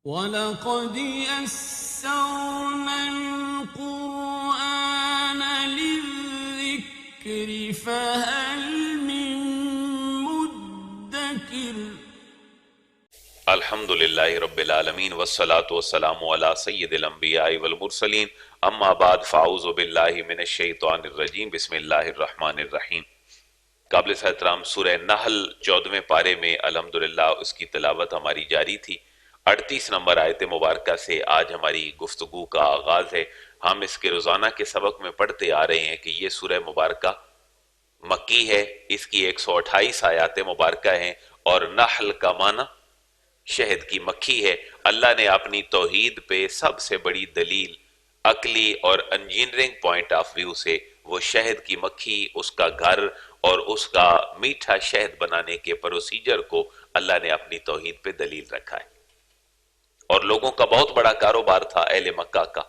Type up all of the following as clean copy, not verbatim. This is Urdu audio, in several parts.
وَلَقَدْ يَسَّرْنَا الْقُرْآنَ لِلذِّكْرِ فَهَلْ مِن مُّدَّكِرٍ۔ الحمد للہ رب العالمین والصلاة والسلام علی سید الانبیاء والمرسلین، اما بعد فاعوذ باللہ من الشیطان الرجیم، بسم اللہ الرحمن الرحیم۔ قابل احترام سورہ نحل 14ویں پارے میں الحمدللہ اس کی تلاوت ہماری جاری تھی۔ 38 نمبر آیت مبارکہ سے آج ہماری گفتگو کا آغاز ہے۔ ہم اس کے روزانہ کے سبق میں پڑھتے آ رہے ہیں کہ یہ سورہ مبارکہ مکی ہے، اس کی 128 آیات مبارکہ ہیں، اور نحل کا معنی شہد کی مکھی ہے۔ اللہ نے اپنی توحید پہ سب سے بڑی دلیل عقلی اور انجینئرنگ پوائنٹ آف ویو سے وہ شہد کی مکھی، اس کا گھر اور اس کا میٹھا شہد بنانے کے پروسیجر کو اللہ نے اپنی توحید پہ دلیل رکھا ہے۔ اور لوگوں کا بہت بڑا کاروبار تھا اہل مکہ کا،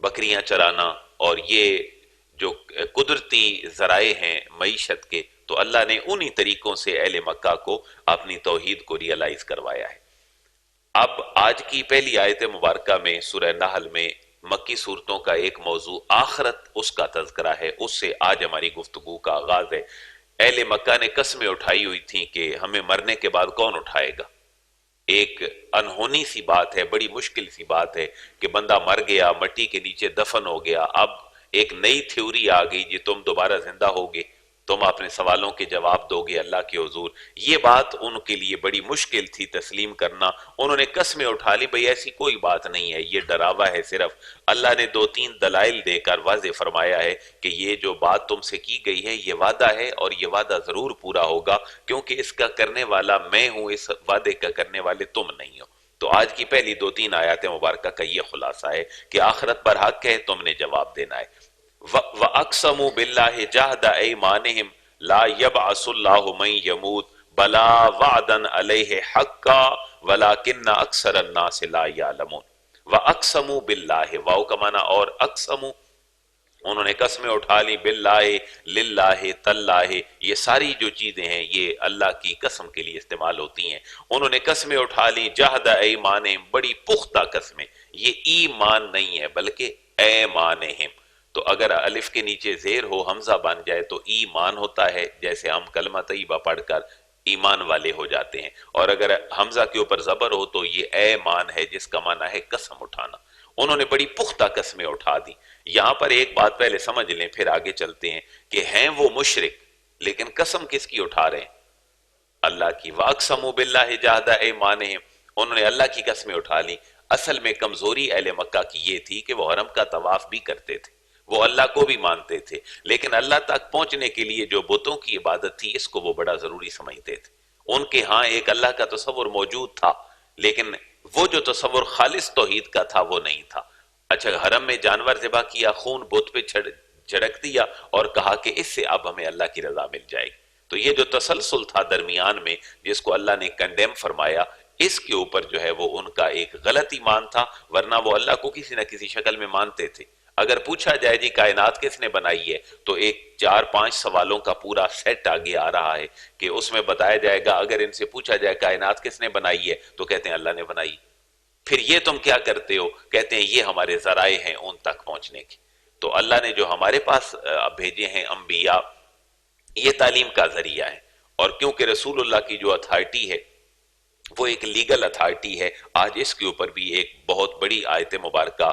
بکریاں چرانا، اور یہ جو قدرتی ذرائع ہیں معیشت کے، تو اللہ نے انہی طریقوں سے اہل مکہ کو اپنی توحید کو ریئلائز کروایا ہے۔ اب آج کی پہلی آیت مبارکہ میں سورہ نحل میں مکی صورتوں کا ایک موضوع آخرت، اس کا تذکرہ ہے، اس سے آج ہماری گفتگو کا آغاز ہے۔ اہل مکہ نے قسمیں اٹھائی ہوئی تھیں کہ ہمیں مرنے کے بعد کون اٹھائے گا۔ ایک انہونی سی بات ہے، بڑی مشکل سی بات ہے کہ بندہ مر گیا، مٹی کے نیچے دفن ہو گیا، اب ایک نئی تھیوری آ گئی جی تم دوبارہ زندہ ہوگے، تم اپنے سوالوں کے جواب دو گے اللہ کے حضور۔ یہ بات ان کے لیے بڑی مشکل تھی تسلیم کرنا۔ انہوں نے قسمیں اٹھا لی، بھئی ایسی کوئی بات نہیں ہے، یہ ڈراوا ہے صرف۔ اللہ نے 2-3 دلائل دے کر واضح فرمایا ہے کہ یہ جو بات تم سے کی گئی ہے یہ وعدہ ہے، اور یہ وعدہ ضرور پورا ہوگا، کیونکہ اس کا کرنے والا میں ہوں، اس وعدے کا کرنے والے تم نہیں ہو۔ تو آج کی پہلی 2-3 آیات مبارکہ کا یہ خلاصہ ہے کہ آخرت پر حق ہے، تم نے جواب دینا ہے۔ وَأَقْسَمُوا بِاللَّهِ جَهْدَ أَيْمَانِهِمْ لَا يَبْعَثُ اللَّهُ مَن يَمُوتُ بَلَا وَعْدًا عَلَيْهِ حَقًّا وَلَكِنَّ أَكْثَرَ النَّاسِ لَا يَعْلَمُونَ۔ وَأَقْسَمُوا بِاللَّهِ، واو کا معنی اور اقسموا، انہوں نے قسمیں اٹھا لی، باللہ، للہ، تاللہ، یہ ساری جو چیزیں ہیں یہ اللہ کی قسم کے لیے استعمال ہوتی ہیں۔ انہوں نے قسمیں اٹھا لی، جہد ایمانہم، بڑی پختہ قسمیں، یہ ایمان نہیں ہے بلکہ ایمانہم۔ تو اگر الف کے نیچے زیر ہو، حمزہ بن جائے تو ایمان ہوتا ہے، جیسے ہم کلمہ طیبہ پڑھ کر ایمان والے ہو جاتے ہیں، اور اگر حمزہ کے اوپر زبر ہو تو یہ ایمان ہے، جس کا معنی ہے قسم اٹھانا۔ انہوں نے بڑی پختہ قسمیں اٹھا دی۔ یہاں پر ایک بات پہلے سمجھ لیں، پھر آگے چلتے ہیں کہ ہیں وہ مشرک، لیکن قسم کس کی اٹھا رہے ہیں؟ اللہ کی۔ وَأَقْسَمُوا بِاللَّهِ جَهْدَ أَيْمَانِهِمْ، انہوں نے اللہ کی قسمیں اٹھا لی۔ اصل میں کمزوری اہل مکہ کی یہ تھی کہ وہ حرم کا طواف بھی کرتے تھے، وہ اللہ کو بھی مانتے تھے، لیکن اللہ تک پہنچنے کے لیے جو بتوں کی عبادت تھی اس کو وہ بڑا ضروری سمجھتے تھے۔ ان کے ہاں ایک اللہ کا تصور موجود تھا، لیکن وہ جو تصور خالص توحید کا تھا وہ نہیں تھا۔ اچھا، حرم میں جانور ذبح کیا، خون بت پہ چھڑک دیا اور کہا کہ اس سے اب ہمیں اللہ کی رضا مل جائے گی۔ تو یہ جو تسلسل تھا درمیان میں، جس کو اللہ نے کنڈیم فرمایا، اس کے اوپر جو ہے وہ ان کا ایک غلط ایمان تھا، ورنہ وہ اللہ کو کسی نہ کسی شکل میں مانتے تھے۔ اگر پوچھا جائے جی کائنات کس نے بنائی ہے، تو ایک 4-5 سوالوں کا پورا سیٹ آگے آ رہا ہے کہ اس میں بتایا جائے گا، اگر ان سے پوچھا جائے کائنات کس نے بنائی ہے تو کہتے ہیں اللہ نے بنائی۔ پھر یہ تم کیا کرتے ہو؟ کہتے ہیں یہ ہمارے ذرائع ہیں ان تک پہنچنے کے۔ تو اللہ نے جو ہمارے پاس بھیجے ہیں انبیاء، یہ تعلیم کا ذریعہ ہے، اور کیونکہ رسول اللہ کی جو اتھارٹی ہے وہ ایک لیگل اتھارٹی ہے، آج اس کے اوپر بھی ایک بہت بڑی آیت مبارکہ،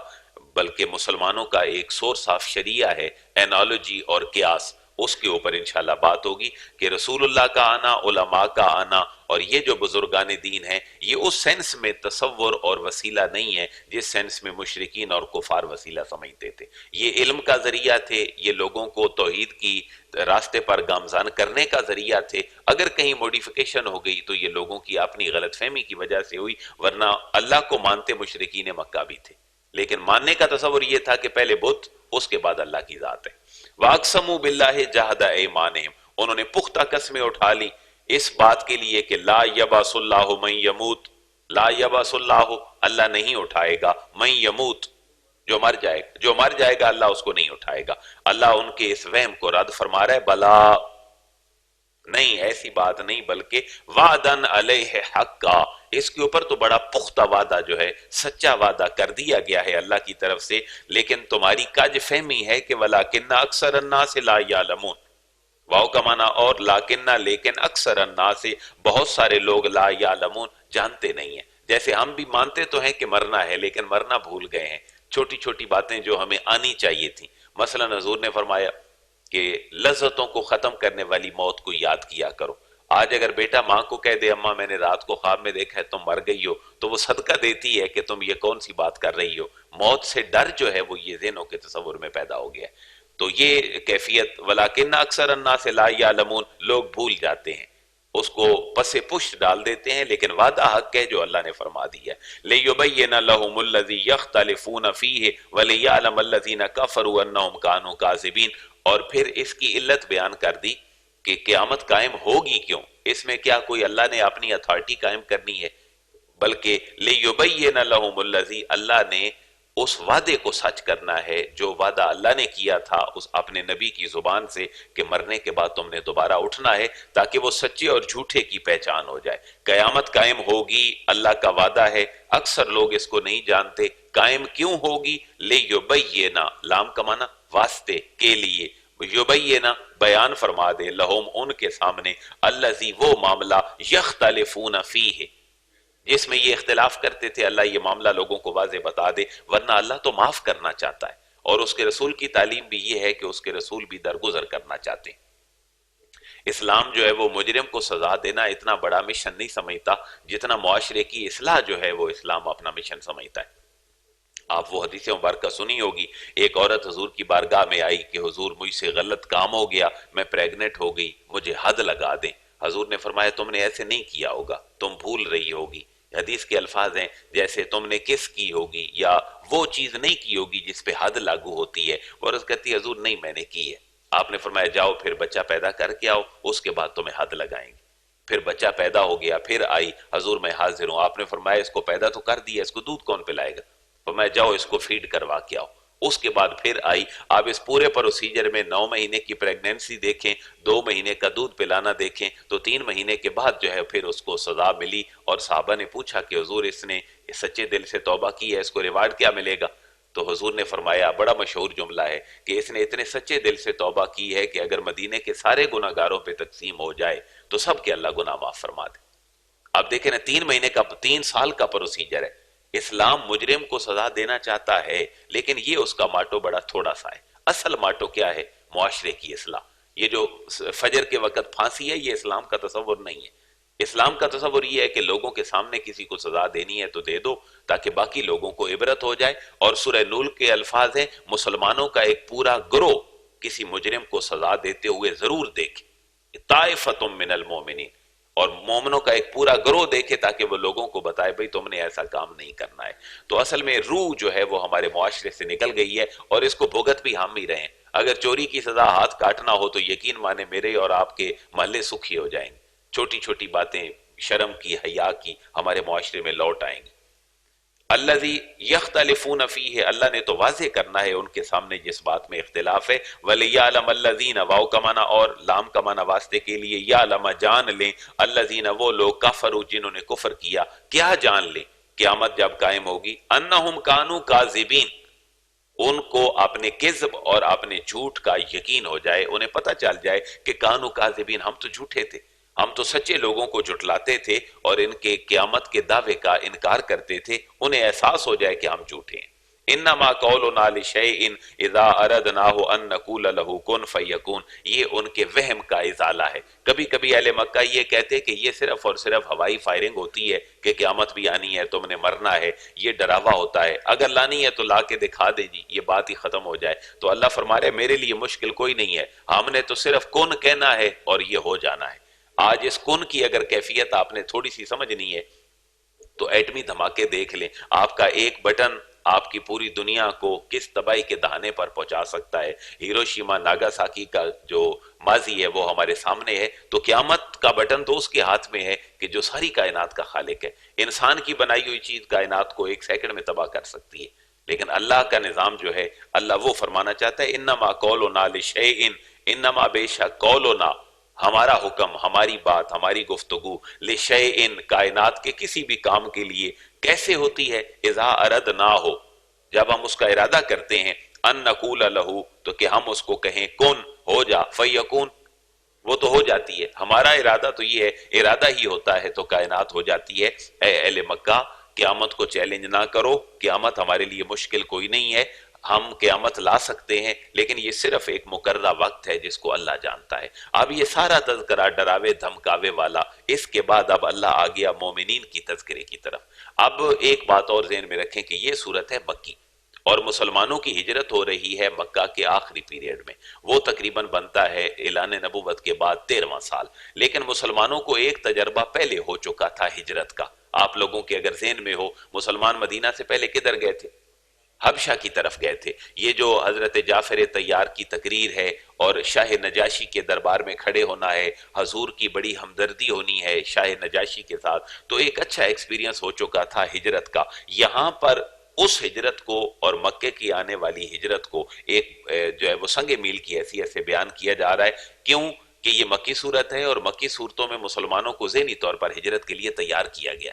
بلکہ مسلمانوں کا ایک سورس آف شریعہ ہے، اینالوجی اور قیاس، اس کے اوپر انشاءاللہ بات ہوگی کہ رسول اللہ کا آنا، علماء کا آنا، اور یہ جو بزرگان دین ہیں، یہ اس سینس میں تصور اور وسیلہ نہیں ہے جس سینس میں مشرکین اور کفار وسیلہ سمجھتے تھے۔ یہ علم کا ذریعہ تھے، یہ لوگوں کو توحید کی راستے پر گامزن کرنے کا ذریعہ تھے۔ اگر کہیں موڈیفیکیشن ہو گئی تو یہ لوگوں کی اپنی غلط فہمی کی وجہ سے ہوئی، ورنہ اللہ کو مانتے مشرکین مکہ بھی تھے، لیکن ماننے کا تصور یہ تھا کہ پہلے بت، اس کے بعد اللہ کی ذات ہے۔ وَأَقْسَمُوا بِاللَّهِ جَهْدَ أَيْمَانِهِمْ، انہوں نے پختہ قسمیں اٹھا لی اس بات کے لیے کہ لا يَبْعَثُ اللَّهُ مَن يَمُوتُ، لا يَبْعَثُ اللَّهُ، اللہ نہیں اٹھائے گا، من يموت، جو مر جائے گا اللہ اس کو نہیں اٹھائے گا۔ اللہ ان کے اس وہم کو رد فرما رہا ہے، بلا، نہیں، ایسی بات نہیں، بلکہ وعدن علیہ حقا، اس کے اوپر تو بڑا پختہ وعدہ جو ہے، سچا وعدہ کر دیا گیا ہے اللہ کی طرف سے، لیکن تمہاری کج فہمی ہے کہ وَلَٰكِنَّ أَكْثَرَ النَّاسِ لَا يَعْلَمُونَ، واو کا معنی اور لیکن، لیکن اکثر الناس سے بہت سارے لوگ لا یعلمون جانتے نہیں ہیں۔ جیسے ہم بھی مانتے تو ہیں کہ مرنا ہے لیکن مرنا بھول گئے ہیں، چھوٹی چھوٹی باتیں جو ہمیں آنی چاہیے تھیں۔ مثلا حضور نے فرمایا کہ لذتوں کو ختم کرنے والی موت کو یاد کیا کرو۔ آج اگر بیٹا ماں کو کہہ دے اماں میں نے رات کو خواب میں دیکھا ہے تم مر گئی ہو، تو وہ صدقہ دیتی ہے کہ تم یہ کون سی بات کر رہی ہو۔ موت سے ڈر جو ہے وہ یہ ذہنوں کے تصور میں پیدا ہو گیا ہے۔ تو یہ کیفیت ولیکن اکثر الناس لا یعلمون، لوگ بھول جاتے ہیں، اس کو پس پشت ڈال دیتے ہیں، لیکن وعدہ حق ہے جو اللہ نے فرما دیا ہے۔ لِيُبَيِّنَ لَهُمُ الَّذِي يَخْتَلِفُونَ فِيهِ وَلِيَعْلَمَ الَّذِينَ كَفَرُوا أَنَّهُمْ كَانُوا كَاذِبِينَ۔ اور پھر اس کی علت بیان کر دی کہ قیامت قائم ہوگی کیوں، اس میں کیا کوئی اللہ نے اپنی اتھارٹی قائم کرنی ہے، بلکہ لِيُبَيِّنَ لَهُمُ الَّذِي، اللہ نے اس وعدے کو سچ کرنا ہے جو وعدہ اللہ نے کیا تھا اس اپنے نبی کی زبان سے کہ مرنے کے بعد تم نے دوبارہ اٹھنا ہے، تاکہ وہ سچے اور جھوٹے کی پہچان ہو جائے۔ قیامت قائم ہوگی، اللہ کا وعدہ ہے، اکثر لوگ اس کو نہیں جانتے۔ قائم کیوں ہوگی؟ لِيُبَيِّنَ، لام کا معنی واسطے، کے لیے، یبینا بیان فرما دے، لہم ان کے سامنے، الذی وہ معاملہ، یختلفون فیہ جس میں یہ اختلاف کرتے تھے، اللہ یہ معاملہ لوگوں کو واضح بتا دے، ورنہ اللہ تو معاف کرنا چاہتا ہے، اور اس کے رسول کی تعلیم بھی یہ ہے کہ اس کے رسول بھی درگزر کرنا چاہتے ہیں۔ اسلام جو ہے وہ مجرم کو سزا دینا اتنا بڑا مشن نہیں سمجھتا جتنا معاشرے کی اصلاح جو ہے وہ اسلام اپنا مشن سمجھتا ہے۔ آپ وہ حدیث مبارکہ سنی ہوگی، ایک عورت حضور کی بارگاہ میں آئی کہ حضور مجھ سے غلط کام ہو گیا، میں پریگنٹ ہو گئی، مجھے حد لگا دیں۔ حضور نے فرمایا تم نے ایسے نہیں کیا ہوگا، تم بھول رہی ہوگی۔ حدیث کے الفاظ ہیں جیسے تم نے کس کی ہوگی، یا وہ چیز نہیں کی ہوگی جس پہ حد لاگو ہوتی ہے۔ وہ عرض کہتی ہے حضور نہیں میں نے کی ہے۔ آپ نے فرمایا جاؤ پھر بچہ پیدا کر کے آؤ، اس کے بعد تمہیں حد لگائیں گے۔ پھر بچہ پیدا ہو گیا، پھر آئی، حضور میں حاضر ہوں۔ آپ نے فرمایا اس کو پیدا تو کر دیا، اس کو دودھ کون پلائے گا؟ فرمایا جاؤ اس کو فیڈ کروا کے آؤ۔ اس کے بعد پھر آئی، آپ اس پورے پروسیجر میں 9 مہینے کی پریگنینسی دیکھیں، 2 مہینے کا دودھ پلانا دیکھیں، تو 3 مہینے کے بعد جو ہے پھر اس کو سزا ملی، اور صحابہ نے پوچھا کہ حضور اس نے سچے دل سے توبہ کی ہے، اس کو ریوارڈ کیا ملے گا؟ تو حضور نے فرمایا بڑا مشہور جملہ ہے کہ اس نے اتنے سچے دل سے توبہ کی ہے کہ اگر مدینے کے سارے گناہ گاروں پہ تقسیم ہو جائے تو سب کے اللہ گناہ معاف فرما دے۔ آپ دیکھیں نا 3 سال کا پروسیجر ہے۔ اسلام مجرم کو سزا دینا چاہتا ہے، لیکن یہ اس کا ماٹو بڑا تھوڑا سا ہے۔ اصل ماٹو کیا ہے؟ معاشرے کی اصلاح۔ یہ جو فجر کے وقت پھانسی ہے یہ اسلام کا تصور نہیں ہے۔ اسلام کا تصور یہ ہے کہ لوگوں کے سامنے کسی کو سزا دینی ہے تو دے دو تاکہ باقی لوگوں کو عبرت ہو جائے۔ اور سورہ نول کے الفاظ ہیں مسلمانوں کا ایک پورا گروہ کسی مجرم کو سزا دیتے ہوئے ضرور دیکھے، طائفۃ من المؤمنین، اور مومنوں کا ایک پورا گروہ دیکھے تاکہ وہ لوگوں کو بتائے بھئی تم نے ایسا کام نہیں کرنا ہے۔ تو اصل میں روح جو ہے وہ ہمارے معاشرے سے نکل گئی ہے، اور اس کو بھگت بھی ہم ہی رہے ہیں۔ اگر چوری کی سزا ہاتھ کاٹنا ہو تو یقین مانے میرے اور آپ کے محلے سکھی ہو جائیں گے۔ چھوٹی چھوٹی باتیں شرم کی، حیا کی ہمارے معاشرے میں لوٹ آئیں گی۔ الذی یختلفون فیہ، اللہ نے تو واضح کرنا ہے ان کے سامنے جس بات میں اختلاف ہے۔ ولیعلم الذین، واو کا معنی اور لام کا معنی واسطے کے لیے، یعلم جان لیں، الذین وہ لوگ، کفروا جنہوں نے کفر کیا، کیا جان لیں قیامت جب قائم ہوگی، انہم کانوا کاذبین، ان کو اپنے کذب اور اپنے جھوٹ کا یقین ہو جائے، انہیں پتہ چل جائے کہ کانوا کاذبین، ہم تو جھوٹے تھے، ہم تو سچے لوگوں کو جھٹلاتے تھے اور ان کے قیامت کے دعوے کا انکار کرتے تھے، انہیں احساس ہو جائے کہ ہم جھوٹے ہیں۔ انما قولنا لشیء اذا اردناہ ان نقول له کن فیکون، یہ ان کے وہم کا ازالہ ہے۔ کبھی کبھی اہل مکہ یہ کہتے کہ یہ صرف اور صرف ہوائی فائرنگ ہوتی ہے کہ قیامت بھی آنی ہے، تم نے مرنا ہے، یہ ڈراوا ہوتا ہے، اگر لانی ہے تو لا کے دکھا دے جی، یہ بات ہی ختم ہو جائے۔ تو اللہ فرما رہے میرے لیے مشکل کوئی نہیں ہے، ہم نے تو صرف کن کہنا ہے اور یہ ہو جانا ہے۔ آج اس کن کی اگر کیفیت آپ نے تھوڑی سی سمجھنی ہے تو ایٹمی دھماکے دیکھ لیں، آپ کا ایک بٹن آپ کی پوری دنیا کو کس تباہی کے دہانے پر پہنچا سکتا ہے۔ ہیروشیما ناگاساکی کا جو ماضی ہے وہ ہمارے سامنے ہے، تو قیامت کا بٹن تو اس کے ہاتھ میں ہے کہ جو ساری کائنات کا خالق ہے۔ انسان کی بنائی ہوئی چیز کائنات کو 1 سیکنڈ میں تباہ کر سکتی ہے، لیکن اللہ کا نظام جو ہے، اللہ وہ فرمانا چاہتا ہے انما قولنا لشیء، انما بے شک قولنا، ہمارا حکم، ہماری بات، ہماری گفتگو لشیئن کائنات کے کسی بھی کام کے لیے کیسے ہوتی ہے؟ اذا اردنا ہو، جب ہم اس کا ارادہ کرتے ہیں، ان نقول لہو، تو کہ ہم اس کو کہیں کن، ہو جا، فیکون، وہ تو ہو جاتی ہے۔ ہمارا ارادہ تو یہ ہے، ارادہ ہی ہوتا ہے تو کائنات ہو جاتی ہے۔ اے اہل مکہ، قیامت کو چیلنج نہ کرو، قیامت ہمارے لیے مشکل کوئی نہیں ہے، ہم قیامت لا سکتے ہیں، لیکن یہ صرف ایک مقررہ وقت ہے جس کو اللہ جانتا ہے۔ اب یہ سارا تذکرہ ڈراوے دھمکاوے والا، اس کے بعد اب اللہ آ گیا مومنین کی تذکرے کی طرف۔ اب ایک بات اور ذہن میں رکھیں کہ یہ صورت ہے مکی، اور مسلمانوں کی ہجرت ہو رہی ہے مکہ کے آخری پیریڈ میں، وہ تقریباً بنتا ہے اعلان نبوت کے بعد 13واں سال، لیکن مسلمانوں کو ایک تجربہ پہلے ہو چکا تھا ہجرت کا۔ آپ لوگوں کے اگر ذہن میں ہو، مسلمان مدینہ سے پہلے کدھر گئے تھے؟ حبشہ کی طرف گئے تھے۔ یہ جو حضرت جعفر طیار کی تقریر ہے اور شاہ نجاشی کے دربار میں کھڑے ہونا ہے، حضور کی بڑی ہمدردی ہونی ہے شاہ نجاشی کے ساتھ، تو ایک اچھا ایکسپیرینس ہو چکا تھا ہجرت کا۔ یہاں پر اس ہجرت کو اور مکے کی آنے والی ہجرت کو ایک جو ہے وہ سنگ میل کی حیثیت سے بیان کیا جا رہا ہے۔ کیوں کہ یہ مکی صورت ہے، اور مکی صورتوں میں مسلمانوں کو ذہنی طور پر ہجرت کے لیے تیار کیا گیا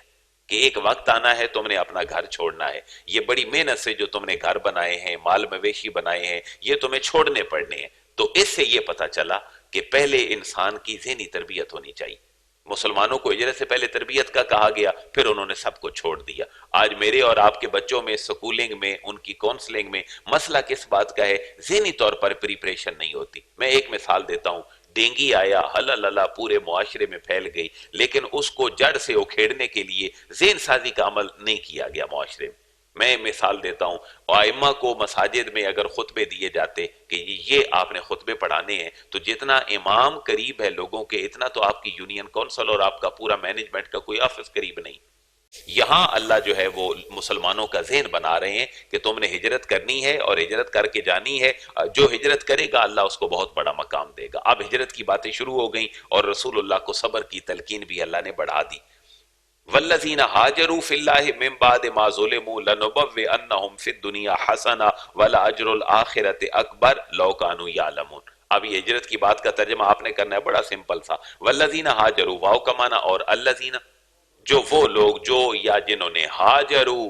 کہ ایک وقت آنا ہے، تم نے اپنا گھر چھوڑنا ہے، یہ بڑی محنت سے جو تم نے گھر بنائے ہیں، مال مویشی بنائے ہیں، یہ تمہیں چھوڑنے پڑنے ہیں۔ تو اس سے یہ پتہ چلا کہ پہلے انسان کی ذہنی تربیت ہونی چاہیے۔ مسلمانوں کو ہجرت سے پہلے تربیت کا کہا گیا، پھر انہوں نے سب کو چھوڑ دیا۔ آج میرے اور آپ کے بچوں میں سکولنگ میں، ان کی کونسلنگ میں مسئلہ کس بات کا ہے؟ ذہنی طور پر پریپریشن نہیں ہوتی۔ میں ایک مثال دیتا ہوں، ڈینگی آیا، ہلا پورے معاشرے میں پھیل گئی، لیکن اس کو جڑ سے اکھیڑنے کے لیے ذہن سازی کا عمل نہیں کیا گیا معاشرے میں۔ میں مثال دیتا ہوں، ائمہ کو مساجد میں اگر خطبے دیے جاتے کہ یہ آپ نے خطبے پڑھانے ہیں، تو جتنا امام قریب ہے لوگوں کے، اتنا تو آپ کی یونین کونسل اور آپ کا پورا مینجمنٹ کا کوئی آفس قریب نہیں۔ یہاں اللہ جو ہے وہ مسلمانوں کا ذہن بنا رہے ہیں کہ تم نے ہجرت کرنی ہے اور ہجرت کر کے جانی ہے، جو ہجرت کرے گا اللہ اس کو بہت بڑا مقام دے گا۔ اب ہجرت کی باتیں شروع ہو گئیں اور رسول اللہ کو صبر کی تلقین بھی اللہ نے بڑھا دی۔ والذین ہاجروا فی اللہ من بعد ما ظلموا لنبوئنہم فی الدنیا حسنہ ولأجر الآخرۃ اکبر لو کانوا یعلمون۔ اب یہ ہجرت کی بات کا ترجمہ آپ نے کرنا ہے بڑا سمپل سا۔ والذین ہاجروا، واو کا معنی اور الذین، جو وہ لوگ جو یا جنہوں نے ہاجرو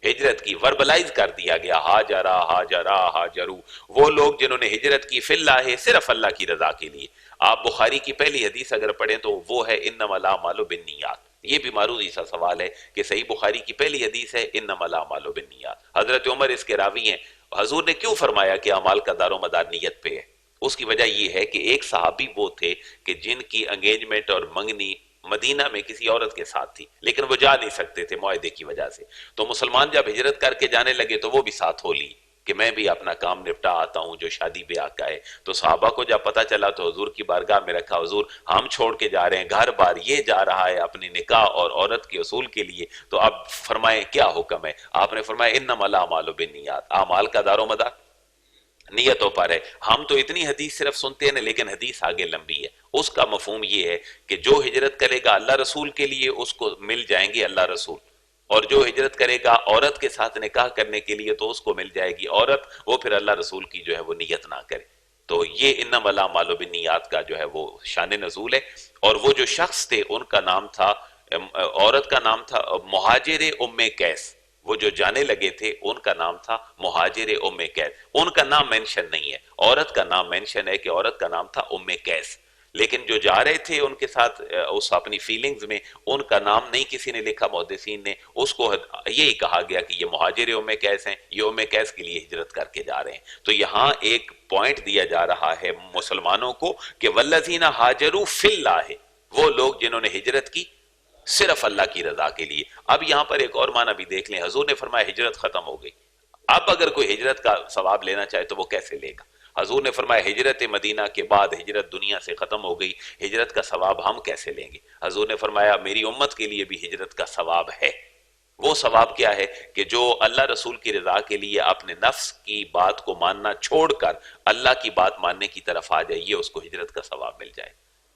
ہجرت کی، وربلائز کر دیا گیا، ہاجرا ہاجرا ہاجرو، وہ لوگ جنہوں نے ہجرت کی فی اللہ، صرف اللہ کی رضا کے لیے۔ آپ بخاری کی پہلی حدیث اگر پڑھیں تو وہ ہے انما الاعمال بالنیات۔ یہ بھی معروضی سا سوال ہے کہ صحیح بخاری کی پہلی حدیث ہے انما الاعمال بالنیات، حضرت عمر اس کے راوی ہیں۔ حضور نے کیوں فرمایا کہ اعمال کا دار و مدار نیت پہ ہے؟ اس کی وجہ یہ ہے کہ ایک صحابی وہ تھے کہ جن کی انگیجمنٹ اور منگنی مدینہ میں کسی عورت کے ساتھ تھی، لیکن وہ جا نہیں سکتے تھے معاہدے کی وجہ سے۔ تو مسلمان جب ہجرت کر کے جانے لگے تو وہ بھی ساتھ ہو لی کہ میں بھی اپنا کام نپٹا آتا ہوں جو شادی بیاہ کا ہے۔ تو صحابہ کو جب پتہ چلا تو حضور کی بارگاہ میں رکھا، حضور ہم چھوڑ کے جا رہے ہیں، گھر بار یہ جا رہا ہے اپنی نکاح اور عورت کے اصول کے لیے، تو اب فرمائیں کیا حکم ہے؟ آپ نے فرمایا انما الاعمال بالنیات، اعمال کا دار و مدار نیتوں پر ہے۔ ہم تو اتنی حدیث صرف سنتے ہیں لیکن حدیث آگے لمبی ہے۔ اس کا مفہوم یہ ہے کہ جو ہجرت کرے گا اللہ رسول کے لیے اس کو مل جائیں گے اللہ رسول، اور جو ہجرت کرے گا عورت کے ساتھ نکاح کرنے کے لیے تو اس کو مل جائے گی عورت، وہ پھر اللہ رسول کی جو ہے وہ نیت نہ کرے۔ تو یہ انما الاعمال بالنیات کا جو ہے وہ شان نزول ہے۔ اور وہ جو شخص تھے ان کا نام تھا، عورت کا نام تھا مہاجر ام قیس، وہ جو جانے لگے تھے ان کا نام تھا مہاجر ام قیس۔ ان کا نام مینشن نہیں ہے، عورت کا نام مینشن ہے کہ عورت کا نام تھا ام قیس، لیکن جو جا رہے تھے ان کے ساتھ اس اپنی فیلنگز میں ان کا نام نہیں کسی نے لکھا محدثین نے، اس کو یہی کہا گیا کہ یہ مہاجر ام قیس ہیں، یہ ام قیس کے لیے ہجرت کر کے جا رہے ہیں۔ تو یہاں ایک پوائنٹ دیا جا رہا ہے مسلمانوں کو کہ والذین ہاجروا فی اللہ، وہ لوگ جنہوں نے ہجرت کی صرف اللہ کی رضا کے لیے۔ اب یہاں پر ایک اور معنی بھی دیکھ لیں، حضور نے فرمایا ہجرت ختم ہو گئی، اب اگر کوئی ہجرت کا ثواب لینا چاہے تو وہ کیسے لے گا؟ حضور نے فرمایا ہجرت مدینہ کے بعد ہجرت دنیا سے ختم ہو گئی، ہجرت کا ثواب ہم کیسے لیں گے؟ حضور نے فرمایا میری امت کے لیے بھی ہجرت کا ثواب ہے۔ وہ ثواب کیا ہے کہ جو اللہ رسول کی رضا کے لیے اپنے نفس کی بات کو ماننا چھوڑ کر اللہ کی بات ماننے کی طرف آ جائے، یہ اس کو ہجرت کا ثواب مل جائے۔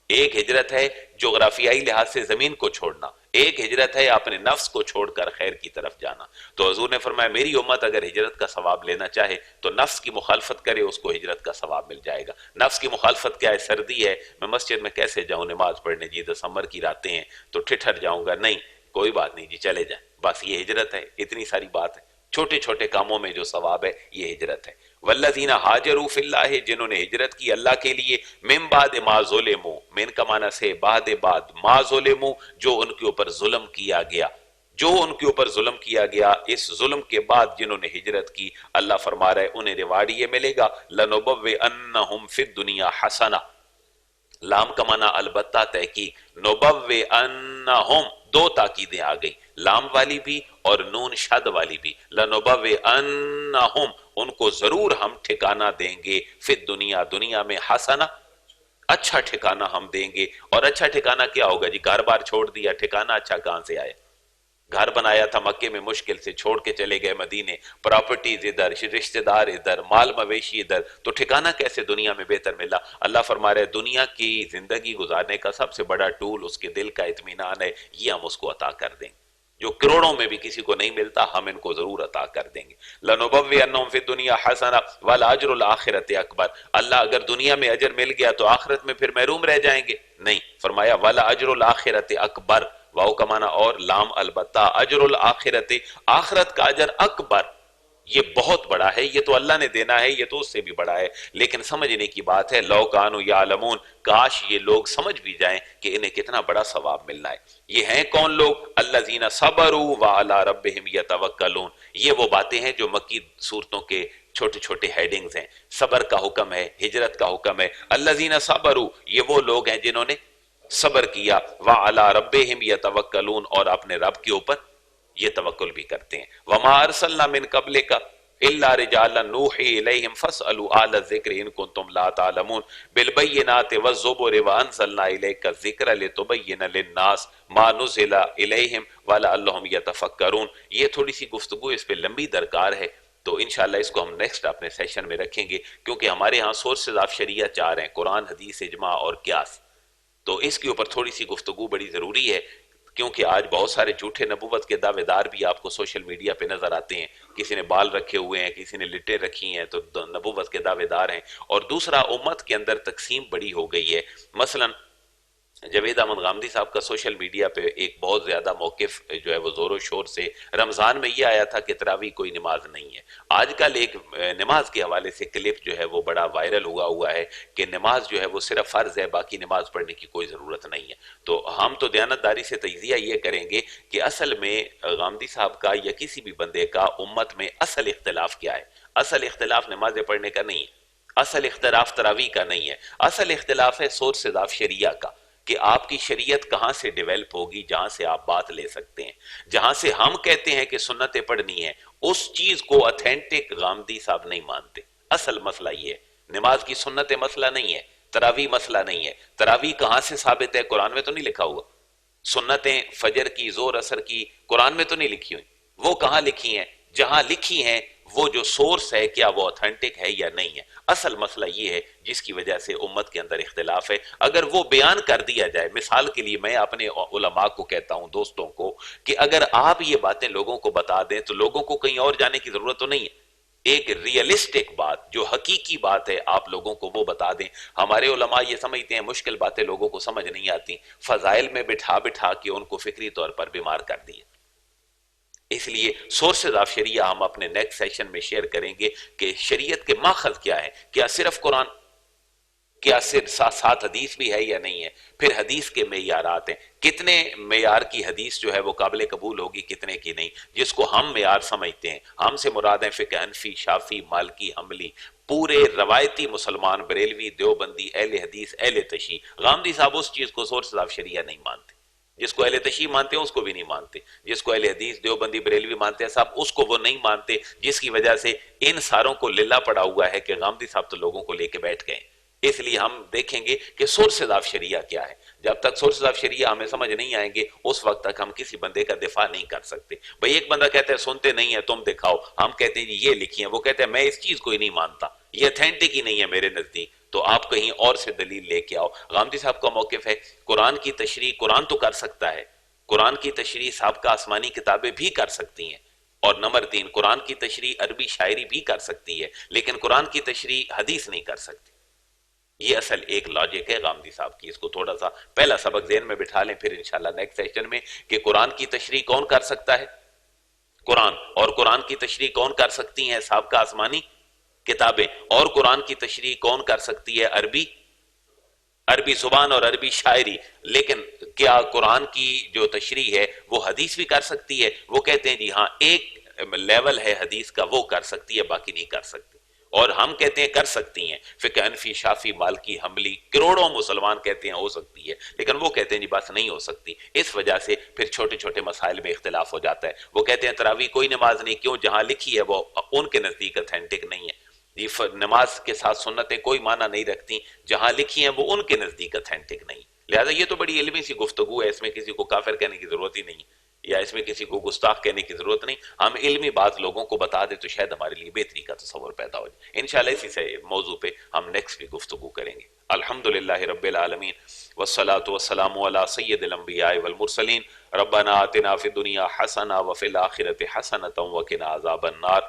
ایک ہجرت ہے جغرافیائی لحاظ سے زمین کو چھوڑنا، ایک ہجرت ہے اپنے نفس کو چھوڑ کر خیر کی طرف جانا. تو حضور نے فرمایا میری امت اگر ہجرت کا ثواب لینا چاہے تو نفس کی مخالفت کرے، اس کو ہجرت کا ثواب مل جائے گا. نفس کی مخالفت کیا ہے؟ سردی ہے، میں مسجد میں کیسے جاؤں نماز پڑھنے، جی دسمبر کی راتیں ہیں تو ٹھٹھر جاؤں گا، نہیں کوئی بات نہیں جی چلے جائیں، بس یہ ہجرت ہے. اتنی ساری بات ہے، چھوٹے چھوٹے کاموں میں جو ثواب ہے یہ ہجرت ہے. والذین ہاجروا فی اللہ، جنہوں نے ہجرت کی اللہ کے لیے، من بعد ما ظلموا، من کا معنی سے بعد ما ظلموا، جو ان کے اوپر ظلم کیا گیا، جو ان کے اوپر ظلم کیا گیا، اس ظلم کے بعد جنہوں نے ہجرت کی، اللہ فرما رہا ہے انہیں ریوارڈ یہ ملے گا، لنبوئنہم فی الدنیا حسنہ. لام کا معنی البتہ تحقیق، نبوئنہم دو تاکیدیں آ گئی، لام والی بھی اور نون شد والی بھی. لنبوئنہم ان کو ضرور ہم ٹھکانہ دیں گے، فی الدنیا دنیا میں، حسنہ اچھا ٹھکانہ ہم دیں گے. اور اچھا ٹھکانہ کیا ہوگا جی؟ گھر بار چھوڑ دیا، ٹھکانہ اچھا کہاں سے آیا؟ گھر بنایا تھا مکے میں مشکل سے، چھوڑ کے چلے گئے مدینے، پراپرٹیز ادھر، رشتہ دار ادھر، مال مویشی ادھر، تو ٹھکانہ کیسے دنیا میں بہتر ملا؟ اللہ فرما رہے دنیا کی زندگی گزارنے کا سب سے بڑا ٹول اس کے دل کا اطمینان ہے، یہ ہم اس کو عطا کر دیں گے. جو کروڑوں میں بھی کسی کو نہیں ملتا ہم ان کو ضرور عطا کر دیں گے. لَنُبَوِّئَنَّهُمْ فِي الدُّنْيَا حَسَنَةً وَالْأَجْرُ الْآخِرَةِ أَكْبَرُ. اللہ اگر دنیا میں اجر مل گیا تو آخرت میں پھر محروم رہ جائیں گے؟ نہیں، فرمایا وَالْأَجْرُ الْآخِرَةِ أَكْبَرُ، واو کا معنی اور لام البتہ، اجر الآخرت آخرت کا اجر اکبر، یہ بہت بڑا ہے، یہ تو اللہ نے دینا ہے، یہ تو اس سے بھی بڑا ہے. لیکن سمجھنے کی بات ہے، لو کانوا یعلمون، کاش یہ لوگ سمجھ بھی جائیں کہ انہیں کتنا بڑا ثواب ملنا ہے. یہ ہیں کون لوگ؟ الذین صبروا وعلی ربہم یتوکلون. یہ وہ باتیں ہیں جو مکی صورتوں کے چھوٹے چھوٹے ہیڈنگز ہیں. صبر کا حکم ہے، ہجرت کا حکم ہے. الذین صبروا، یہ وہ لوگ ہیں جنہوں نے صبر کیا، وعلی ربہم یتوکلون، اور اپنے رب کے اوپر یہ توکل بھی کرتے ہیں. وما ارسلنا من قبلک الا رجالا نوحی الیہم فاسألوا اہل الذکر ان کنتم لا تعلمون بالبینات والزبر وانزلنا الیک الذکر لتبین للناس ما نزل الیہم ولعلہم یتفکرون. یہ تھوڑی سی گفتگو اس پہ لمبی درکار ہے، تو انشاءاللہ اس کو ہم نیکسٹ اپنے سیشن میں رکھیں گے، کیونکہ ہمارے ہاں سورسز آف شریعہ چار ہیں، قرآن، حدیث، اجماع اور قیاس. تو اس کے اوپر تھوڑی سی گفتگو بڑی ضروری ہے، کیونکہ آج بہت سارے جھوٹے نبوت کے دعوے دار بھی آپ کو سوشل میڈیا پہ نظر آتے ہیں. کسی نے بال رکھے ہوئے ہیں، کسی نے لٹیں رکھی ہیں، تو نبوت کے دعوے دار ہیں. اور دوسرا، امت کے اندر تقسیم بڑی ہو گئی ہے. مثلا جاوید احمد غامدی صاحب کا سوشل میڈیا پہ ایک بہت زیادہ موقف جو ہے وہ زور و شور سے رمضان میں یہ آیا تھا کہ تراویح کوئی نماز نہیں ہے. آج کل ایک نماز کے حوالے سے کلپ جو ہے وہ بڑا وائرل ہوا ہے کہ نماز جو ہے وہ صرف فرض ہے، باقی نماز پڑھنے کی کوئی ضرورت نہیں ہے. تو ہم تو دیانتداری سے تجزیہ یہ کریں گے کہ اصل میں غامدی صاحب کا یا کسی بھی بندے کا امت میں اصل اختلاف کیا ہے. اصل اختلاف نمازیں پڑھنے کا نہیں ہے، اصل اختلاف تراویح کا نہیں ہے، اصل اختلاف ہے سورسز آف شریعہ کا، کہ آپ کی شریعت کہاں سے ڈیویلپ ہوگی جہاں سے آپ بات لے سکتے ہیں. جہاں سے ہم کہتے ہیں کہ سنتیں پڑھنی ہیں، اس چیز کو اتھینٹک غامدی صاحب نہیں مانتے. اصل مسئلہ یہ ہے، نماز کی سنتیں مسئلہ نہیں ہے، تراویح مسئلہ نہیں ہے. تراویح کہاں سے ثابت ہے؟ قرآن میں تو نہیں لکھا ہوا. سنتیں فجر کی، زور اثر کی، قرآن میں تو نہیں لکھی ہوئی. وہ کہاں لکھی ہیں؟ جہاں لکھی ہیں وہ جو سورس ہے کیا وہ اتھینٹک ہے یا نہیں ہے. اصل مسئلہ یہ ہے جس کی وجہ سے امت کے اندر اختلاف ہے. اگر وہ بیان کر دیا جائے، مثال کے لیے میں اپنے علماء کو کہتا ہوں، دوستوں کو، کہ اگر آپ یہ باتیں لوگوں کو بتا دیں تو لوگوں کو کہیں اور جانے کی ضرورت تو نہیں ہے. ایک ریئلسٹک بات جو حقیقی بات ہے آپ لوگوں کو وہ بتا دیں. ہمارے علماء یہ سمجھتے ہیں مشکل باتیں لوگوں کو سمجھ نہیں آتی، فضائل میں بٹھا بٹھا کے ان کو فکری طور پر بیمار کر دیے. اس لیے سورسز آف شریعہ ہم اپنے نیکسٹ سیشن میں شیئر کریں گے کہ شریعت کے ماخذ کیا ہے. کیا صرف قرآن؟ کیا صرف ساتھ حدیث بھی ہے یا نہیں ہے؟ پھر حدیث کے معیارات ہیں، کتنے معیار کی حدیث جو ہے وہ قابل قبول ہوگی، کتنے کی نہیں، جس کو ہم معیار سمجھتے ہیں. ہم سے مراد ہیں فقہ حنفی، شافی، مالکی، حنبلی، پورے روایتی مسلمان، بریلوی، دیوبندی، اہل حدیث، اہل تشیع. غامدی صاحب اس چیز کو سورسز آف شریعہ نہیں مانتے. جس کو اہل تشیع مانتے ہیں اس کو بھی نہیں مانتے، جس کو اہل حدیث، دیوبندی، بریلوی مانتے ہیں صاحب اس کو وہ نہیں مانتے، جس کی وجہ سے ان ساروں کو للہ پڑا ہوا ہے کہ غامدی صاحب تو لوگوں کو لے کے بیٹھ گئے. اس لیے ہم دیکھیں گے کہ سورسز آف شریعہ کیا ہے. جب تک سورسز آف شریعہ ہمیں سمجھ نہیں آئیں گے اس وقت تک ہم کسی بندے کا دفاع نہیں کر سکتے. بھئی ایک بندہ کہتا ہے سنتے نہیں ہیں تم دکھاؤ، ہم کہتے ہیں جی یہ لکھی ہیں، وہ کہتے ہیں میں اس چیز کو ہی نہیں مانتا، یہ اتھینٹک ہی نہیں ہے میرے نزدیک، تو آپ کہیں اور سے دلیل لے کے آؤ. غامدی صاحب کا موقف ہے قرآن کی تشریح، قرآن تو کر سکتا ہے، قرآن کی تشریح سابقہ آسمانی کتابیں بھی کر سکتی ہیں، اور نمبر 3 قرآن کی تشریح عربی شاعری بھی کر سکتی ہے، لیکن قرآن کی تشریح حدیث نہیں کر سکتی۔ یہ اصل ایک لاجک ہے غامدی صاحب کی، اس کو تھوڑا سا پہلا سبق ذہن میں بٹھا لیں، پھر انشاءاللہ نیکسٹ سیشن میں کہ قرآن کی تشریح کون کر سکتا ہے؟ قرآن، اور قرآن کی تشریح کون کر سکتی ہیں؟ سابقہ آسمانی کتابیں، اور قرآن کی تشریح کون کر سکتی ہے؟ عربی زبان اور عربی شاعری۔ لیکن کیا قرآن کی جو تشریح ہے وہ حدیث بھی کر سکتی ہے؟ وہ کہتے ہیں جی ہاں، ایک لیول ہے حدیث کا، وہ کر سکتی ہے، باقی نہیں کر سکتی۔ اور ہم کہتے ہیں کر سکتی ہیں، فقہ حنفی، شافی، مالکی، حنبلی، کروڑوں مسلمان کہتے ہیں ہو سکتی ہے، لیکن وہ کہتے ہیں جی بس نہیں ہو سکتی۔ اس وجہ سے پھر چھوٹے چھوٹے مسائل میں اختلاف ہو جاتا ہے۔ وہ کہتے ہیں تراویح کوئی نماز نہیں، کیوں؟ جہاں لکھی ہے وہ ان کے نزدیک اتھینٹک نہیں ہے۔ یہ نماز کے ساتھ سنتیں کوئی معنی نہیں رکھتی، جہاں لکھی ہیں وہ ان کے نزدیک اتھینٹک نہیں۔ لہٰذا یہ تو بڑی علمی سی گفتگو ہے، اس میں کسی کو کافر کہنے کی ضرورت ہی نہیں، یا اس میں کسی کو گستاخ کہنے کی ضرورت نہیں۔ ہم علمی بات لوگوں کو بتا دیں تو شاید ہمارے لیے بہتری کا تصور پیدا ہو جائے۔ انشاءاللہ اسی سے موضوع پہ ہم نیکسٹ بھی گفتگو کریں گے۔ الحمدللہ رب العالمین والصلاة والسلام علی سید الانبیاء والمرسلین۔ ربنا آتنا فی الدنیا حسنہ وفی الآخرۃ حسنۃ وقنا عذاب النار۔